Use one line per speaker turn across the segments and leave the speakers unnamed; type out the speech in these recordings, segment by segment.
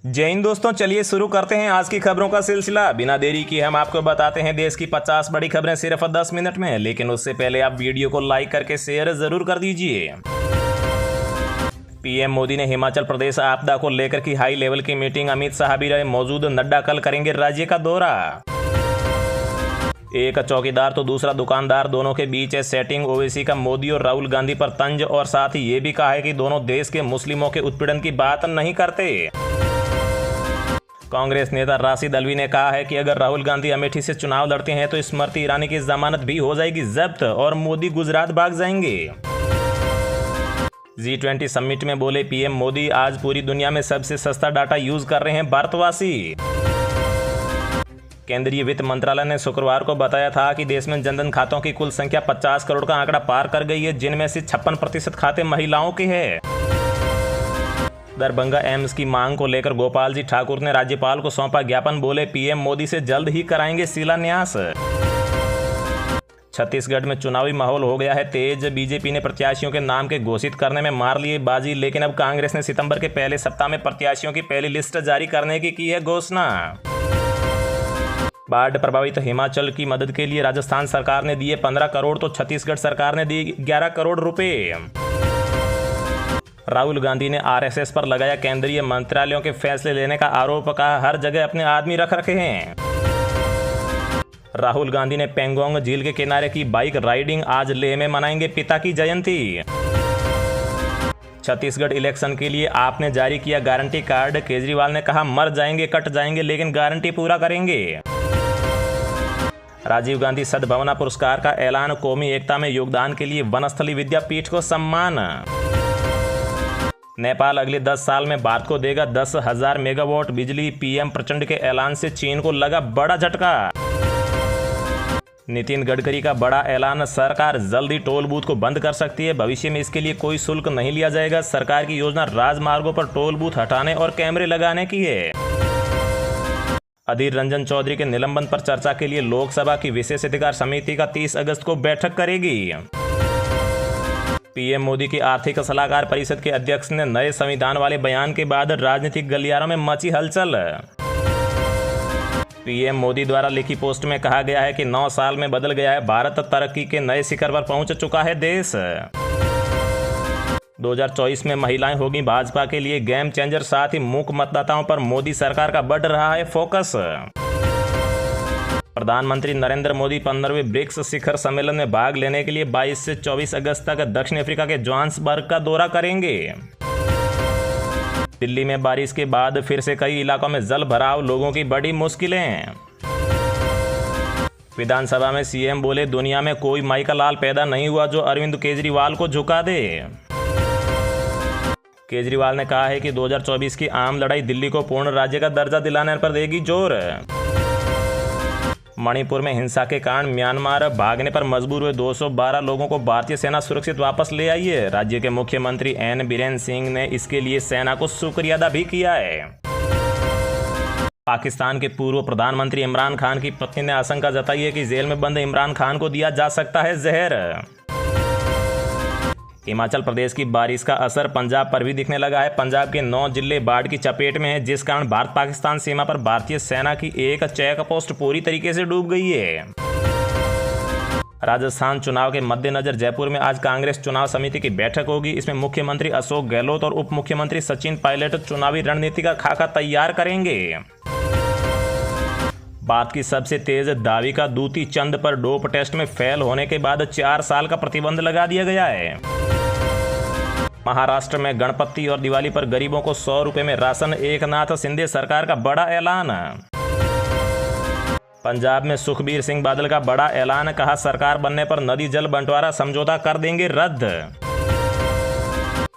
जय हिंद दोस्तों, चलिए शुरू करते हैं आज की खबरों का सिलसिला। बिना देरी किए हम आपको बताते हैं देश की 50 बड़ी खबरें सिर्फ 10 मिनट में। लेकिन उससे पहले आप वीडियो को लाइक करके शेयर जरूर कर दीजिए। पीएम मोदी ने हिमाचल प्रदेश आपदा को लेकर की हाई लेवल की मीटिंग। अमित शाह भी रहे मौजूद। नड्डा कल करेंगे राज्य का दौरा। एक चौकीदार तो दूसरा दुकानदार, दोनों के बीच है सेटिंग। ओवैसी का मोदी और राहुल गांधी पर तंज, और साथ ही ये भी कहा है कि दोनों देश के मुस्लिमों के उत्पीड़न की बात नहीं करते। कांग्रेस नेता राशिद अल्वी ने कहा है कि अगर राहुल गांधी अमेठी से चुनाव लड़ते हैं तो स्मृति ईरानी की जमानत भी हो जाएगी जब्त और मोदी गुजरात भाग जाएंगे। G20 समिट में बोले पीएम मोदी, आज पूरी दुनिया में सबसे सस्ता डाटा यूज कर रहे हैं भारतवासी। केंद्रीय वित्त मंत्रालय ने शुक्रवार को बताया था कि देश में जनधन खातों की कुल संख्या 50 करोड़ का आंकड़ा पार कर गई है, जिनमें से 56% खाते महिलाओं के हैं। दरभंगा एम्स की मांग को लेकर गोपाल जी ठाकुर ने राज्यपाल को सौंपा ज्ञापन। बोले पीएम मोदी से जल्द ही कराएंगे शिलान्यास। छत्तीसगढ़ में चुनावी माहौल हो गया है तेज। बीजेपी ने प्रत्याशियों के नाम के घोषित करने में मार लिए बाजी, लेकिन अब कांग्रेस ने सितंबर के पहले सप्ताह में प्रत्याशियों की पहली लिस्ट जारी करने की है घोषणा। बाढ़ प्रभावित हिमाचल की मदद के लिए राजस्थान सरकार ने दिए 15 करोड़ तो छत्तीसगढ़ सरकार ने दिए 11 करोड़ रुपए। राहुल गांधी ने आरएसएस पर लगाया केंद्रीय मंत्रालयों के फैसले लेने का आरोप। कहा हर जगह अपने आदमी रख रखे हैं। राहुल गांधी ने पेंगोंग झील के किनारे की बाइक राइडिंग। आज लेह में मनाएंगे पिता की जयंती। छत्तीसगढ़ इलेक्शन के लिए आपने जारी किया गारंटी कार्ड। केजरीवाल ने कहा मर जाएंगे कट जाएंगे लेकिन गारंटी पूरा करेंगे। राजीव गांधी सद्भावना पुरस्कार का ऐलान। कौमी एकता में योगदान के लिए वनस्थली विद्यापीठ को सम्मान। नेपाल अगले 10 साल में भारत को देगा 10,000 मेगावाट बिजली। पीएम प्रचंड के ऐलान से चीन को लगा बड़ा झटका। नितिन गडकरी का बड़ा ऐलान। सरकार जल्द ही टोल बूथ को बंद कर सकती है। भविष्य में इसके लिए कोई शुल्क नहीं लिया जाएगा। सरकार की योजना राजमार्गों पर टोल बूथ हटाने और कैमरे लगाने की है। अधीर रंजन चौधरी के निलंबन पर चर्चा के लिए लोकसभा की विशेष अधिकार समिति का 30 अगस्त को बैठक करेगी। पीएम मोदी की आर्थिक सलाहकार परिषद के अध्यक्ष ने नए संविधान वाले बयान के बाद राजनीतिक गलियारों में मची हलचल। पीएम मोदी द्वारा लिखी पोस्ट में कहा गया है कि 9 साल में बदल गया है भारत, तरक्की के नए शिखर पर पहुंच चुका है देश। 2024 में महिलाएं होगी भाजपा के लिए गेम चेंजर। साथ ही मूक मतदाताओं पर मोदी सरकार का बढ़ रहा है फोकस। प्रधानमंत्री नरेंद्र मोदी 15वें ब्रिक्स शिखर सम्मेलन में भाग लेने के लिए 22 से 24 अगस्त तक दक्षिण अफ्रीका के जोहान्सबर्ग का दौरा करेंगे। दिल्ली में बारिश के बाद फिर से कई इलाकों में जल भराव, लोगों की बड़ी मुश्किलें। विधानसभा में सीएम बोले दुनिया में कोई माई का लाल पैदा नहीं हुआ जो अरविंद केजरीवाल को झुका दे। केजरीवाल ने कहा है कि 2024 की आम लड़ाई दिल्ली को पूर्ण राज्य का दर्जा दिलाने पर देगी जोर। मणिपुर में हिंसा के कारण म्यांमार भागने पर मजबूर हुए 212 लोगों को भारतीय सेना सुरक्षित वापस ले आई है। राज्य के मुख्यमंत्री एन बीरेन सिंह ने इसके लिए सेना को शुक्रिया अदा भी किया है। पाकिस्तान के पूर्व प्रधानमंत्री इमरान खान की पत्नी ने आशंका जताई है कि जेल में बंद इमरान खान को दिया जा सकता है जहर। हिमाचल प्रदेश की बारिश का असर पंजाब पर भी दिखने लगा है। पंजाब के 9 जिले बाढ़ की चपेट में हैं, जिस कारण भारत पाकिस्तान सीमा पर भारतीय सेना की एक चेक पोस्ट पूरी तरीके से डूब गई है। राजस्थान चुनाव के मद्देनजर जयपुर में आज कांग्रेस चुनाव समिति की बैठक होगी। इसमें मुख्यमंत्री अशोक गहलोत और उप मुख्यमंत्री सचिन पायलट चुनावी रणनीति का खाका तैयार करेंगे। भारत की सबसे तेज दावी का दूती चंद पर डोप टेस्ट में फेल होने के बाद 4 साल का प्रतिबंध लगा दिया गया है। महाराष्ट्र में गणपति और दिवाली पर गरीबों को 100 रुपए में राशन। एकनाथ शिंदे सरकार का बड़ा ऐलान। पंजाब में सुखबीर सिंह बादल का बड़ा ऐलान। कहा सरकार बनने पर नदी जल बंटवारा समझौता कर देंगे रद्द।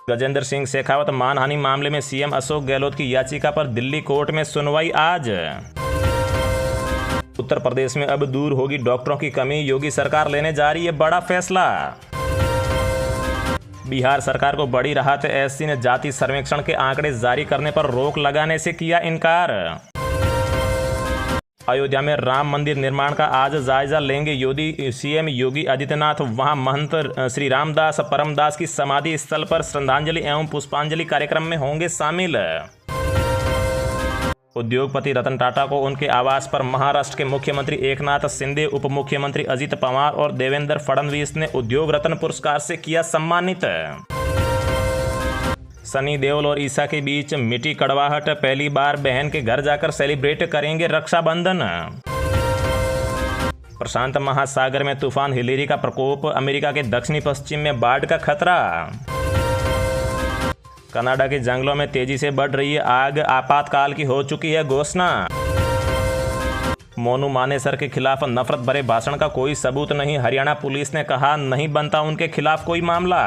गजेंद्र सिंह शेखावत मानहानि मामले में सीएम अशोक गहलोत की याचिका पर दिल्ली कोर्ट में सुनवाई आज। उत्तर प्रदेश में अब दूर होगी डॉक्टरों की कमी। योगी सरकार लेने जा रही है बड़ा फैसला। बिहार सरकार को बड़ी राहत। एससी ने जाति सर्वेक्षण के आंकड़े जारी करने पर रोक लगाने से किया इनकार। अयोध्या में राम मंदिर निर्माण का आज जायजा लेंगे सीएम योगी आदित्यनाथ। वहां महंत श्री रामदास परमदास की समाधि स्थल पर श्रद्धांजलि एवं पुष्पांजलि कार्यक्रम में होंगे शामिल। उद्योगपति रतन टाटा को उनके आवास पर महाराष्ट्र के मुख्यमंत्री एकनाथ शिंदे, उप मुख्यमंत्री अजित पवार और देवेंद्र फडणवीस ने उद्योग रत्न पुरस्कार से किया सम्मानित। सनी देओल और ईशा के बीच मिटी कड़वाहट, पहली बार बहन के घर जाकर सेलिब्रेट करेंगे रक्षाबंधन। प्रशांत महासागर में तूफान हिलेरी का प्रकोप, अमेरिका के दक्षिणी पश्चिम में बाढ़ का खतरा। कनाडा के जंगलों में तेजी से बढ़ रही है आग, आपातकाल की हो चुकी है घोषणा। मोनू मानेसर के खिलाफ नफरत भरे भाषण का कोई सबूत नहीं, हरियाणा पुलिस ने कहा नहीं बनता उनके खिलाफ कोई मामला।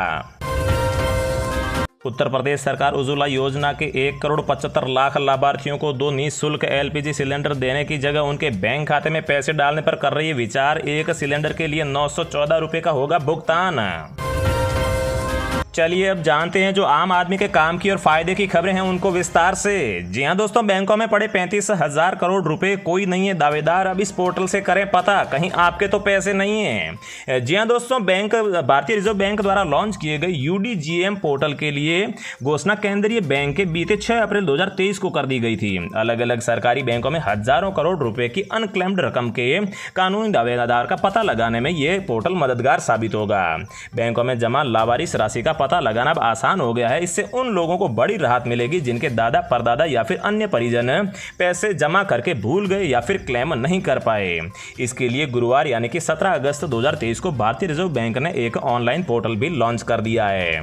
उत्तर प्रदेश सरकार उज्ज्वला योजना के 1,75,00,000 लाभार्थियों को 2 निःशुल्क LPG सिलेंडर देने की जगह उनके बैंक खाते में पैसे डालने पर कर रही है विचार। एक सिलेंडर के लिए 914 रुपये का होगा भुगतान। चलिए अब जानते हैं जो आम आदमी के काम की और फायदे की खबरें हैं उनको विस्तार से। जी हां दोस्तों, बैंकों में पड़े 35,000 करोड़ रुपए, कोई नहीं है दावेदार, अब इस पोर्टल से करें पता, कहीं आपके तो पैसे नहीं हैं। जी हां दोस्तों, भारतीय रिजर्व बैंक द्वारा लॉन्च किए गए UDGM पोर्टल के लिए घोषणा केंद्रीय बैंक के बीते 6 अप्रैल 2023 को कर दी गई थी। अलग अलग सरकारी बैंकों में हजारों करोड़ रुपए की अनक्लेम्ड रकम के कानूनी दावेदार का पता लगाने में यह पोर्टल मददगार साबित होगा। बैंकों में जमा लावारिस राशि का पता लगाना अब आसान हो गया है। इससे उन लोगों को बड़ी राहत मिलेगी जिनके दादा परदादा या फिर अन्य परिजन पैसे जमा करके भूल गए या फिर क्लेम नहीं कर पाए। इसके लिए गुरुवार यानी कि 17 अगस्त 2023 को भारतीय रिजर्व बैंक ने एक ऑनलाइन पोर्टल भी लॉन्च कर दिया है।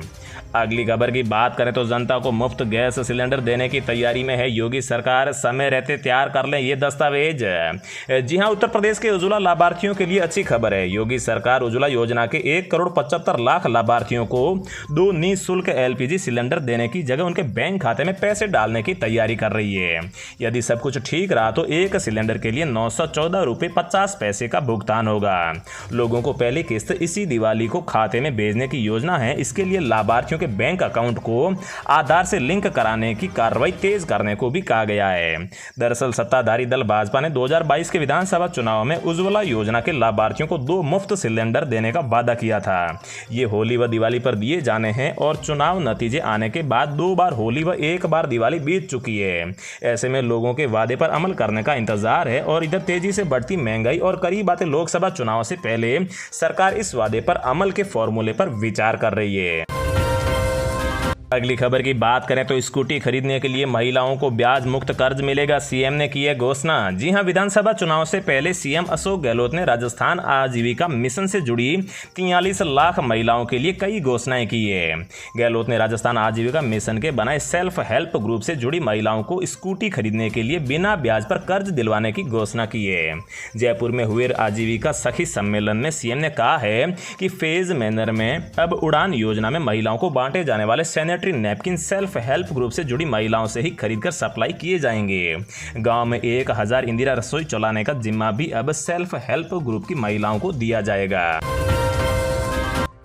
अगली खबर की बात करें तो जनता को मुफ्त गैस सिलेंडर देने की तैयारी में है योगी सरकार, समय रहते तैयार कर लें ये दस्तावेज। जी हां, उत्तर प्रदेश के उज्ज्वला लाभार्थियों के लिए अच्छी खबर है। योगी सरकार उज्ज्वला योजना के 1,75,00,000 लाभार्थियों को 2 निःशुल्क LPG सिलेंडर देने की जगह उनके बैंक खाते में पैसे डालने की तैयारी कर रही है। यदि सब कुछ ठीक रहा तो एक सिलेंडर के लिए 914 रुपये 50 पैसे का भुगतान होगा। लोगों को पहली किस्त इसी दिवाली को खाते में भेजने की योजना है। इसके लिए लाभार्थियों के बैंक अकाउंट को आधार से लिंक कराने की कार्रवाई तेज करने को भी कहा गया है। दरअसल सत्ताधारी दल भाजपा ने 2022 के विधानसभा चुनाव में उज्ज्वला योजना के लाभार्थियों को 2 मुफ्त सिलेंडर देने का वादा किया था। ये होली व दिवाली पर दिए जाने हैं और चुनाव नतीजे आने के बाद 2 बार होली व 1 बार दिवाली बीत चुकी है। ऐसे में लोगों के वादे पर अमल करने का इंतजार है और इधर तेजी से बढ़ती महंगाई और करीब आते लोकसभा चुनाव से पहले सरकार इस वादे पर अमल के फॉर्मूले पर विचार कर रही है। अगली खबर की बात करें तो स्कूटी खरीदने के लिए महिलाओं को ब्याज मुक्त कर्ज मिलेगा, सीएम ने की है घोषणा। जी हां, विधानसभा चुनाव से पहले सीएम अशोक गहलोत ने राजस्थान आजीविका मिशन से जुड़ी 43 लाख महिलाओं के लिए कई घोषणाएं की है। गहलोत ने राजस्थान आजीविका मिशन के बनाए सेल्फ हेल्प ग्रुप से जुड़ी महिलाओं को स्कूटी खरीदने के लिए बिना ब्याज पर कर्ज दिलवाने की घोषणा की है। जयपुर में हुए आजीविका सखी सम्मेलन में सीएम ने कहा है कि फेज मैनर में अब उड़ान योजना में महिलाओं को बांटे जाने वाले sanitary napkin self help group से जुड़ी महिलाओं से ही खरीदकर सप्लाई किए जाएंगे। गांव में 1000 इंदिरा रसोई चलाने का जिम्मा भी अब सेल्फ हेल्प ग्रुप की महिलाओं को दिया जाएगा।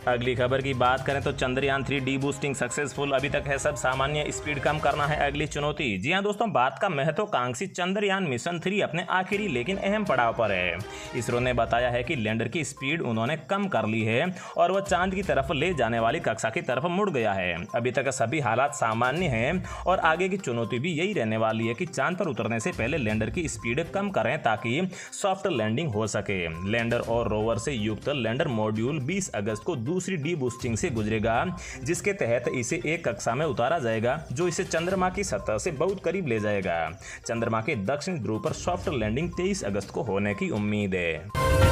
अगली खबर की बात करें तो चंद्रयान 3 डीबूस्टिंग सक्सेसफुल, अभी तक है सब सामान्य, स्पीड कम करना है अगली चुनौती। जी हां दोस्तों, भारत का महत्वाकांक्षी चंद्रयान मिशन 3 अपने आखिरी लेकिन अहम पड़ाव पर है। इसरो ने बताया है कि लैंडर की स्पीड उन्होंने कम कर ली है और वह चांद की तरफ ले जाने वाली कक्षा की तरफ मुड़ गया है। अभी तक सभी हालात सामान्य हैं और आगे की चुनौती भी यही रहने वाली है कि चांद पर उतरने से पहले लैंडर की स्पीड कम करें ताकि सॉफ्ट लैंडिंग हो सके। लैंडर और रोवर से युक्त लैंडर मॉड्यूल 20 अगस्त को दूसरी डी बूस्टिंग से गुजरेगा, जिसके तहत इसे एक कक्षा में उतारा जाएगा जो इसे चंद्रमा की सतह से बहुत करीब ले जाएगा। चंद्रमा के दक्षिण ध्रुव पर सॉफ्ट लैंडिंग 23 अगस्त को होने की उम्मीद है।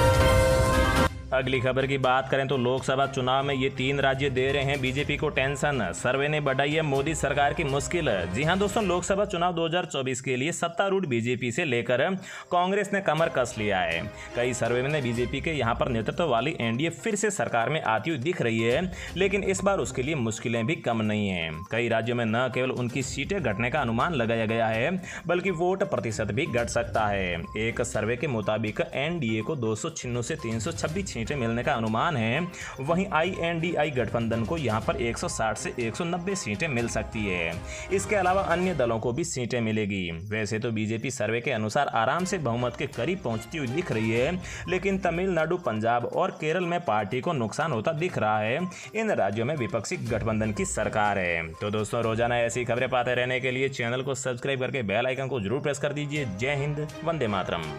अगली खबर की बात करें तो लोकसभा चुनाव में ये 3 राज्य दे रहे हैं बीजेपी को टेंशन, सर्वे ने बढ़ाई है मोदी सरकार की मुश्किल। जी हां दोस्तों, लोकसभा चुनाव 2024 के लिए सत्तारूढ़ बीजेपी से लेकर कांग्रेस ने कमर कस लिया है। कई सर्वे में बीजेपी के यहां पर नेतृत्व वाली एनडीए फिर से सरकार में आती हुई दिख रही है, लेकिन इस बार उसके लिए मुश्किलें भी कम नहीं है। कई राज्यों में न केवल उनकी सीटें घटने का अनुमान लगाया गया है, बल्कि वोट प्रतिशत भी घट सकता है। एक सर्वे के मुताबिक एनडीए को 296 से 326 सीटें मिलने का अनुमान है। वहीं INDI गठबंधन को यहां पर 160 से 190 सीटें मिल सकती है। इसके अलावा अन्य दलों को भी सीटें मिलेगी। वैसे तो बीजेपी सर्वे के अनुसार आराम से बहुमत के करीब पहुंचती हुई दिख रही है, लेकिन तमिलनाडु, पंजाब और केरल में पार्टी को नुकसान होता दिख रहा है। इन राज्यों में विपक्षी गठबंधन की सरकार है। तो दोस्तों, रोजाना ऐसी खबरें पाते रहने के लिए चैनल को सब्सक्राइब करके बेल आइकन को जरूर प्रेस कर दीजिए। जय हिंद, वंदे मातरम।